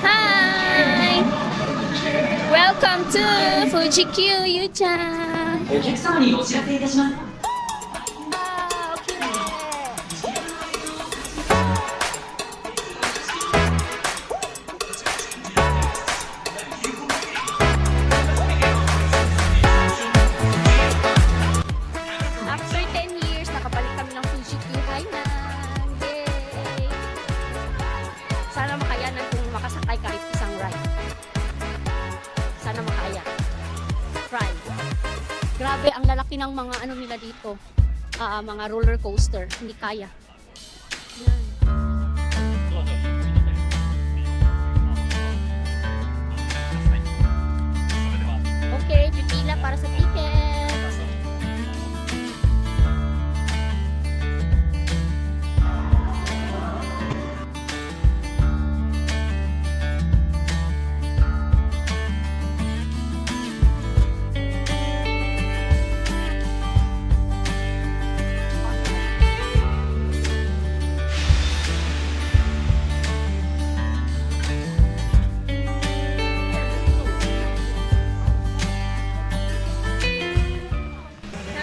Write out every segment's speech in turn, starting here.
Hi! Welcome to Fuji Q, Yu-chan! お客様にお知らせいたします。After 10 years, nakabalik kami ng Fuji Q Hainan. Yay! Sana makayanan kung makasakay kahit isang ride. Sana makaya. Try. Grabe, ang lalaki ng mga ano nila dito. Mga roller coaster. Hindi kaya. Yan. Okay, pipila para sa tickets.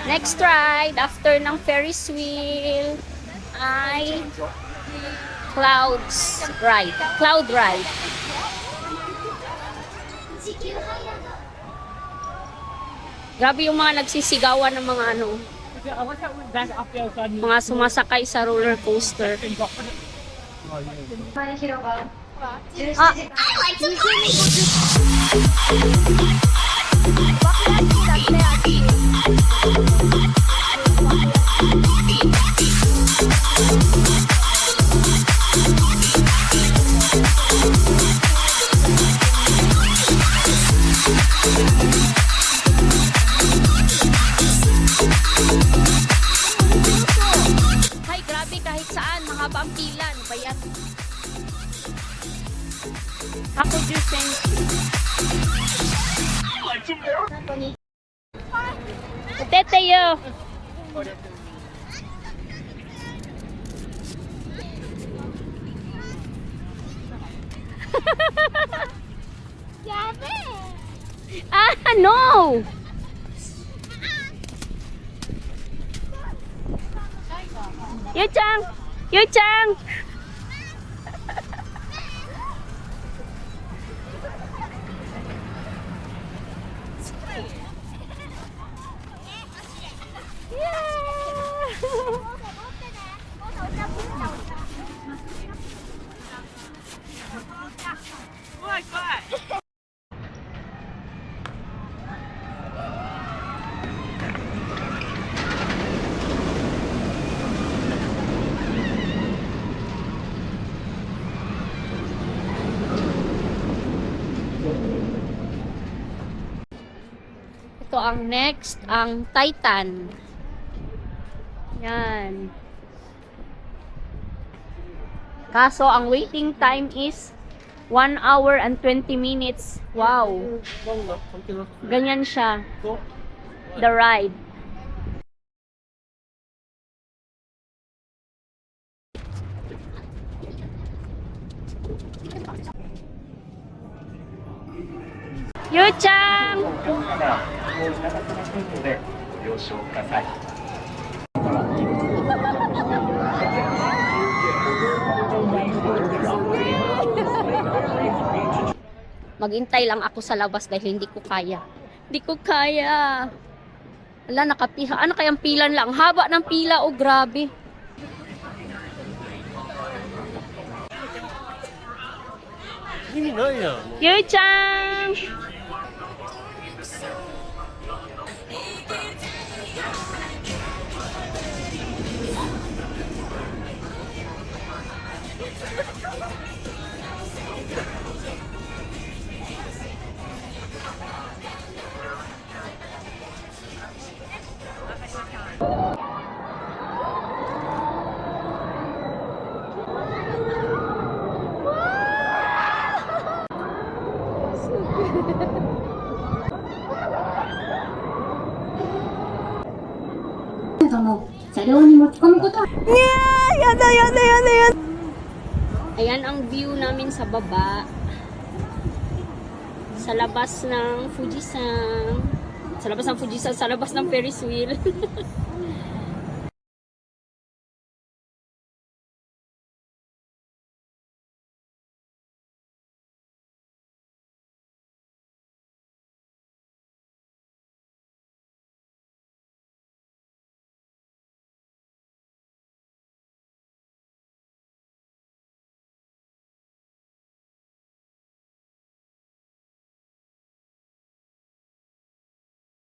Next ride after ng Ferris wheel ay Cloud ride. Grabe yung mga nagsisigawan ng mga ano, mga sumasakay sa roller coaster. Ay, grabe, kahit saan, mahaba ang pila. Ano ba yan? Ako, Jusen. Teteyo. No! Yu-chan! Yu-chan! Ito ang next, ang Titan. Yan. Kaso, ang waiting time is 1 hour and 20 minutes. Wow. Ganyan siya. The ride. Yu-chan! Maghintay lang ako sa labas dahil hindi ko kaya. Hindi ko kaya. Wala, nakapiha. Ano kayang pilan lang? Haba ng pila. Oh, grabe. Yu-chan!車両に持ち込むことは。Ayan. Ayan ang view namin sa baba. Sa labas ng Fujisan. Sa labas ng Ferris wheel.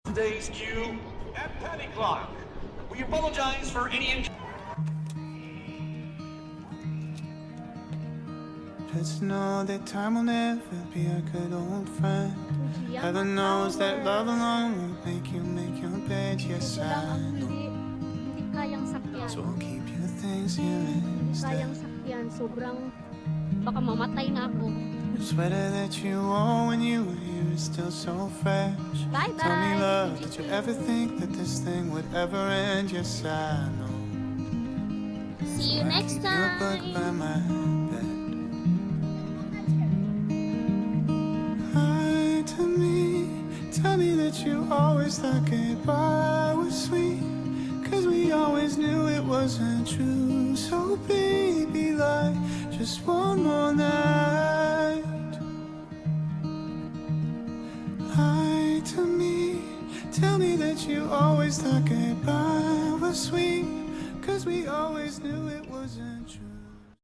Today's queue at Paddy Clock. We apologize for any Just know that time will never be a good old friend. Heaven knows that love alone will make you make your bed. Yes, Ito lang I ang know. hindi kayang sakyan. So keep your things here Hindi kayang instead. sakyan. Sobrang baka mamatay na ako. The sweater that you wore when you were here is still so fresh. Bye bye. Tell me, love, did you ever think that this thing would ever end? Yes, I know. See you I next keep your book time. by my bed. Lie to me, tell me that you always thought goodbye was sweet, 'cause we always knew it wasn't true. So baby, lie just one more night. Lie to me, tell me that you always thought goodbye was sweet, 'cause we always knew it wasn't true.